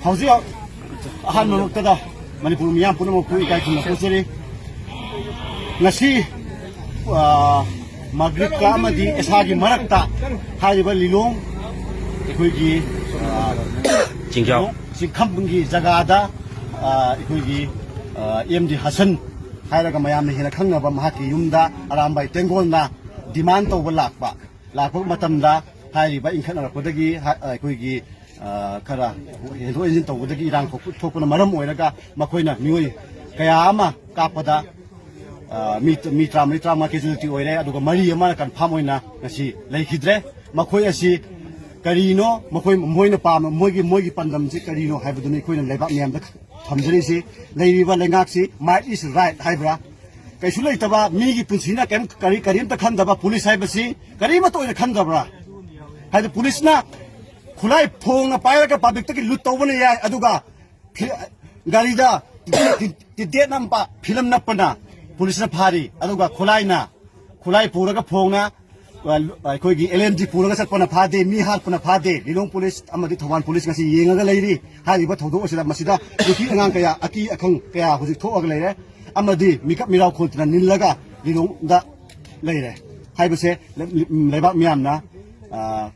hausi ahan manuktada Manipur miyam puno pui kai khuna kuseri ngasi magrib ka amadi esagi marakta haiba lilong ekhoi jingjao singkhampunggi jagada ekhoi MD Hasan hairaga mayamna hena khangnaba mahaki yumda arambaitengol na demand tawba lakpa matamda hairiba inkhanarapodagi ekhoi khara hendo engine tawbadagi irang thokpuna maram oiraga makoina mioi kaya ama kapada mitra ma casualty oire aduga mari ama confirm oina ngasi lekhidre makoi asi karino makoi moina pam moigi pandam si karino haibuduni koina lebak miyamda thamjari si leiriba lengak si might is right haibra kaisu leitaba migi punsina kem karim ta khandaba police haibasi karima to oina khandabra haide police na khulai phong na paira ka public taki lut tawbana ya aduga garida de nampa film na pana police na phari aduga khulai puraga phong na koi gi LMG puraga satpana phade mi hal puna phade lilong police amadi thowan police ngasi yengaga leiri hariba thodo osida masida duki angang kaya aki akhang kaya huji thoaga leire amadi mikap mirau khultna nillaga lilong da leire haibase lebak miyamna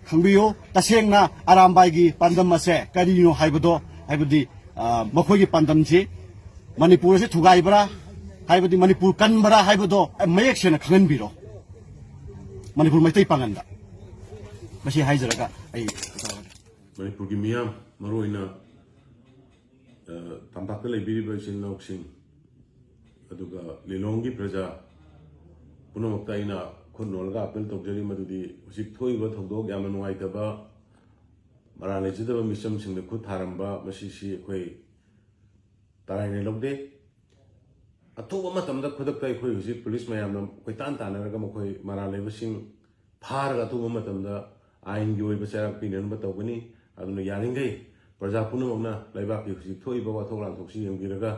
khangbiyo tasengna arambaigi pandam ase karino haibado haibadi makhogi pandam si manipur se thugaibra haibadi manipur kanbara haibado mayek sena khanganbiro manipur maitai panganda masi haijaraga ai manipur gi miyam maroina tambak leibiriba sin nauksing aduga lilonggi praja punamaktaina khunolga apel tokjari madudi usik thoiba thodok yamna nuaitaba marane jidaba misam singda khut tharamba masisi khoi taraine logde athoba matamda khudakta khoi usik police mayamna khoi tan tanaraga khoi marane basing pharga athoba matamda ain gi oiba charak pinan ba tawgani aduna yaringai praja punamna laibak ki usik thoiba wa thoklan thoksi yengiraga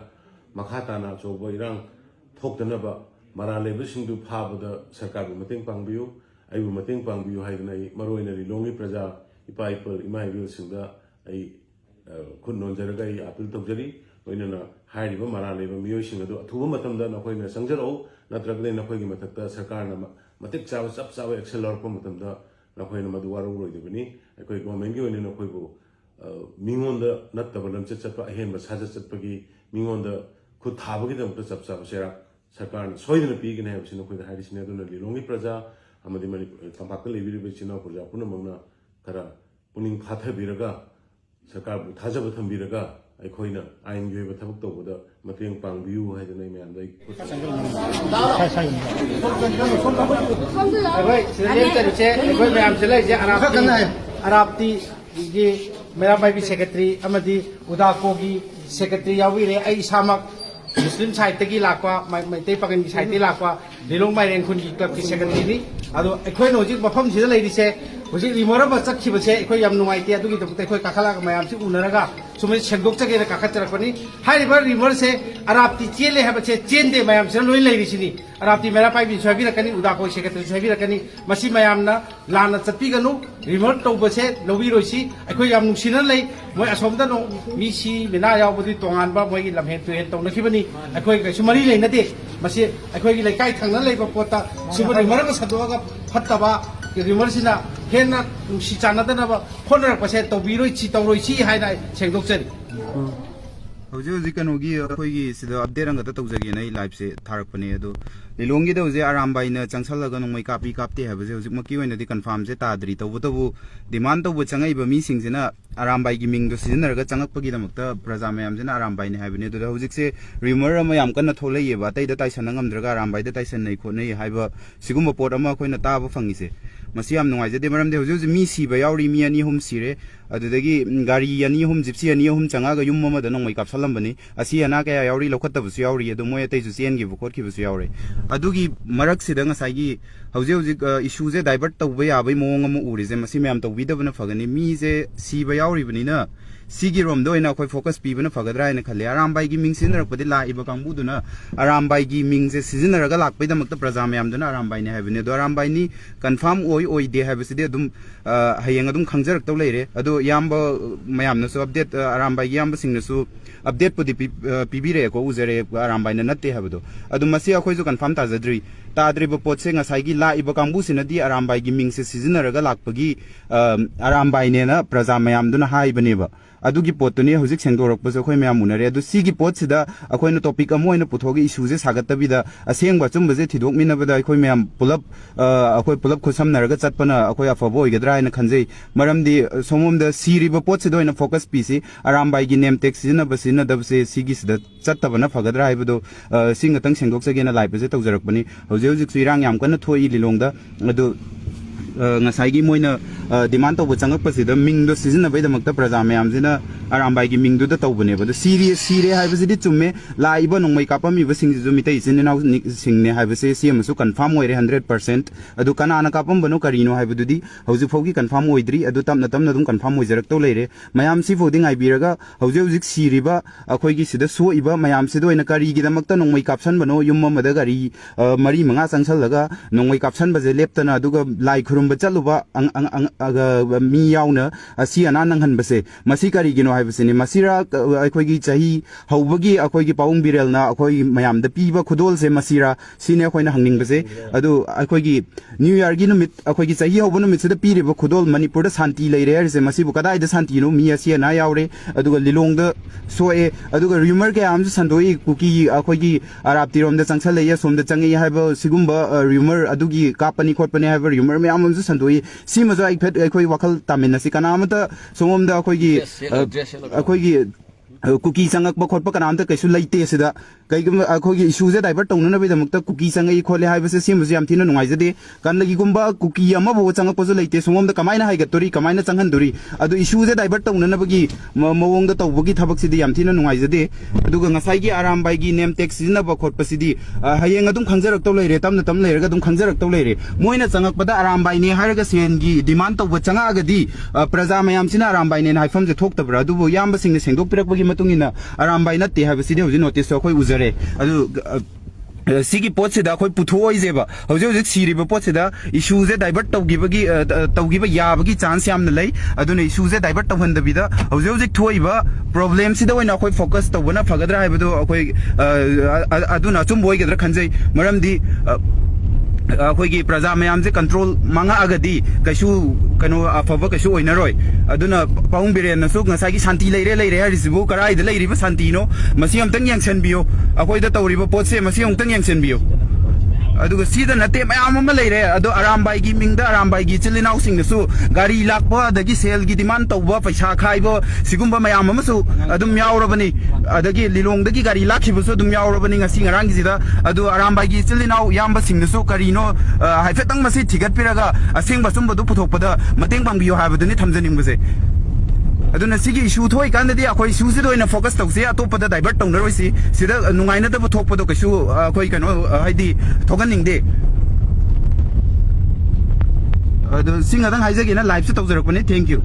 makha tana chobo irang thoktanaba marale basing du phabada sarkar bu mateng pangbiu ai bu mateng pangbiu haidna ai maroina lilongi praja ipaipal imai wil singda ai khunnon jaraga ai apil tokjari oinana hairiba marale ba miyoi sing adu athuba matamda nakoina sangjaro natragne nakoigi mathakta sarkar na matik chaw chap chaw accelerator pa matamda nakoina madu waru roidebani akoi government gi oina nakoibu mingonda nattaba lamchat chatpa ahen ba saja chatpagi mingonda khud thabagi dam ta chap chaw sera sarkar soidna pigine habsina khoi harisine aduna lilongi praja amadi mani tampakta lebiri china praja punamangna kara puning phathabiraga sarkar bu thajaba thambiraga aikhoina ain gi ba thabak tawbada mateng pangbiu haidana me andai ai sirien tariche ai me am chelai je arabti gi mera bai bi secretary amadi udako gi secretary yawire ai samak Muslim side tagi lakwa mai pakan side ti lakwa lilong mai ren khun gi club ki secretary ni ado ekhoi no ji mafam sida lei rise hoji rimora ba chak khiba se ekhoi yam nuai ti adu gi tok ekhoi kakhala mayam si unaraga sumai sengdok chage na kakha charak pani hai river rimor se arabti chele ha ba che chende mayam se loi lei risini arabti mera pai bi sabi rakani uda ko secretary sabi rakani masi mayam na lana chapi ganu rimor to ba se lobi roisi ekhoi yam nungsina lei moi asomda no mi si bina yaw bodi tongan ba moi gi lamhen tu hen tong na khibani akhoi kai sumari lei na de masi akhoi gi laikai thangna lei ba pota sumari mara ka sadoga phattaba rimor sina hena si chana da na ba phonrak pa se to biroi chi tawroi chi haina sengdok chari Hauji kanogi akhoi sida update ang ta tawjagi na live se tharak pani ado lilongi da uje arambai na changsalaga nongmai kapi kapte ha baje hujik maki oina di confirm se tadri tawbu demand tawbu changai ba mi singjina arambai gi ming do sizinaraga changakpagi damakta praja mayam jina arambai ne habine do hujik se rumor ama yam kana tholai ye ba tai da taisan ngamdraga arambai da taisan nei khonai haiba sigum report ama khoina taba fangi se masi yam nungai jade maram de hujik mi si ba yauri mi ani hum sire adudagi gari ani hum gypsy ani hum changaga yum mama da nongmai kapsalambani asi ana kaya yauri lokhatta busu yauri adu moy tai ju chen gi bukot ki busu yauri adugi marak sida ngasai gi hauji issue je divert tawba ya bai mong am uri je masi myam tawbi da bana fagani mi je si ba yauri bani na sigi rom do ina khoi focus pi bana fagadra ina khale arambai gi ming sin rakpadi la iba kangbu duna arambai gi ming je season raga lakpai da makta praja mayam duna arambai ne habine do arambai ni confirm oi de habisi de dum hayeng adum khangjarak taw leire ado yamba mayam na so update arambai gi yamba sing na su update pudi pibire ko uzare arambai na natte habdo adu masi akhoi ju confirm ta jadri ताद्रिब पोचे ngसाई ला इब कांगबु सिनदी आरामबाई गी Ming से सिजनरगा लाकपगी आरामबाई ने ना प्रजा मयाम दुना हाइबनेबा अदुगी पोतुनी हुजिक सेंगदोरकपस अखोय मयाम मुनरे अदु सिगी पोत सिदा अखोयना टॉपिक अमोयना पुथोगी इशू जे सागतबिदा असेंगबा चुमबजे थिदोकमिनबदा अखोय मयाम पुलप अखोय पुलप खुसमनरगा चतपना अखोय अफबो ओइगद्रा इन खनजै मरमदी सोमोमदा सिरिबा पोत सिदोइना फोकस पीसी आरामबाई गी नेम टेक सिजनबसिना दबसे सिगी सिदा चतबना फगद्रा हाइबदो सिंगतंग सेंगदोकसगेना लाइपजे तौजरकपनी हौजे इरांग याम कन थोई लिलोंगदा अदु ngसाई मोइना डिमांड तब चंगकपसिद मिंगदो सिजनबैदमक्ता प्रजा मयामजिना आरामबाई गी मिंगदुदा तौबनेबद सिरे हाइबसिदि चुम्मे लाइबा नोंमै कापमिबा सिंगजु मितै इचिनाव सिंगने हाइबसे सिमसु कंफर्म ओइरे 100% अदु कनाना कापमबनो करिनो हाइबदुदि हौजि फौगी कंफर्म ओइद्रि अदु तमना तमना दुम कंफर्म ओइजरक तौ लेरे मयाम सि फोदि ngaiबिरगा हौजे हौजिक सिरिबा अखोइगी सिदा सोइबा मयाम सिदो इना करिगिदमक्ता नोंमै कापसनबनो युम्ममदा गरि मरि मंगा चंगसलगा नोंमै कापसनबजे लेप्तना अदुगा लाई खुरुमबा चलुबा मी याउना असि अना नंगहनबसे मसि करिगिनो हाइबसिनि मसिरा अखोइगी चाही हौबगी अखोइगी पाउंग बिरेलना अखोइ मयामदा पीबा खुदोल से मसिरा सिने अखोइना हंगनिंगबसे अदु अखोइगी न्यू ईयर गी नुमित अखोइगी चाही हौबा नुमित सिदा पीरिबा खुदोल मणिपुरदा शांति लेरे हरसे मसिबु कदाइदा शांतिनो मी असि अना यावरे अदुगा लिलोंगदा सोए अदुगा रूमर के आमज संदोई कुकी अखोइगी अराबतिरोमदा चंगसले या सोमदा चंगे हाइबा सिगुम्बा रूमर अदुगी कापनी खोटपने हाइबा rumour may आमज संदोई सिमजो I felt अखोइ वखल तामिनसि कनामता सोमोमदा अखोइगी cookie चंगक खोटप कनामता कैसु लैते सिदा कईगम अखोगी इशूजे डाइवर्ट तौननबैदमक्ता कुकी चंगई खोले हाइबसे सिमजु याम थिना नुंगाइजदे कनलगिगुम्बा कुकी अमा बो चंगकपजु लैते सोमोमदा कमाइना हाइगतोरी कमाइना चंगहनदोरी अदु इशूजे डाइवर्ट तौननबगी मवोंगदा तौबगी थबकसिदि याम थिना नुंगाइजदे अदुगा ngसाइगी आरामबाईगी नेम टेक सिजनबा खोटपसिदि हयेंग अदुम खंगजरक तौ लेरे तमना तम लेरगा अदुम खंगजरक तौ लेरे मोइना चंगकपदा आरामबाईने हारगा सेनगी डिमांड तौबा चंगागदि प्रजा मयामसिना आरामबाईने हाइफमजे थोक्तबरा अदुबो यामबसिंगने सेंगदोकपिरकबगी मतुंगिना आरामबाई नत्ते हाइबसिदि हौजि नोटिस अखोइ उजरे अदु सिगी पोटसिदा अखोइ पुथोइजेबा हौजे हौजे सिरिबा पोटसिदा इशूजे डाइवर्ट तौगिबा याबगी चांस यामना लै अदुने इशूजे डाइवर्ट तौहनदबिदा हौजे हौजे थोइबा प्रॉब्लम सिदा ओइना अखोइ फोकस तौबना फगदरा हाइबदो अखोइ अदुना अचुम बोइगदरा खनजै मरमदि अखोइगी प्रजा मयामजे कंट्रोल मांगा अगदी कैसु कनो अफब कैसु ओइनरोय अदुना पाउंग बिरेनसु ngसाइगी शांति लेरे हरिसिबु कराइदा लेरिबा शांतिनो मसि अमतंग यंगसनबियो अखोइदा तौरिबा पोटसे मसि अमतंग यंगसनबियो अदुगा सिदा नते मयाम अमा लेरे अदो आरामबाईगी मिंगदा आरामबाईगी चिलिनाउ सिंगसु गाड़ी लाकबा अदगी सेलगी डिमांड तौबा पैसा खाइबो सिगुम्बा मयाम अमसु अदुम यावरबनी अदगी लिलोंगदगी गाड़ी लाखिबसु अदुम यावरबनी ngasi ngaranggi sida adu आरामबाईगी चिलिनाउ यामबा सिंगसु करिनो हाइफेतंग मसि थिगत पिरगा असेंबा सुंबदु पुथोकपदा मतेंग पांगबियो हाबदनि थमजनिंगबसे अदुना सिगी इशू थोइ कांददि अखोइ इशू से दोइना फोकस तौसे अतोपदा डाइवर्ट तौनरोइसि सिदा नुंगाइना दब थोकपदो कैसु अखोइ कनो हाइदि थोगनिंगदे अदु सिंगदंग हाइजगिना लाइव से तौजरकपने थैंक यू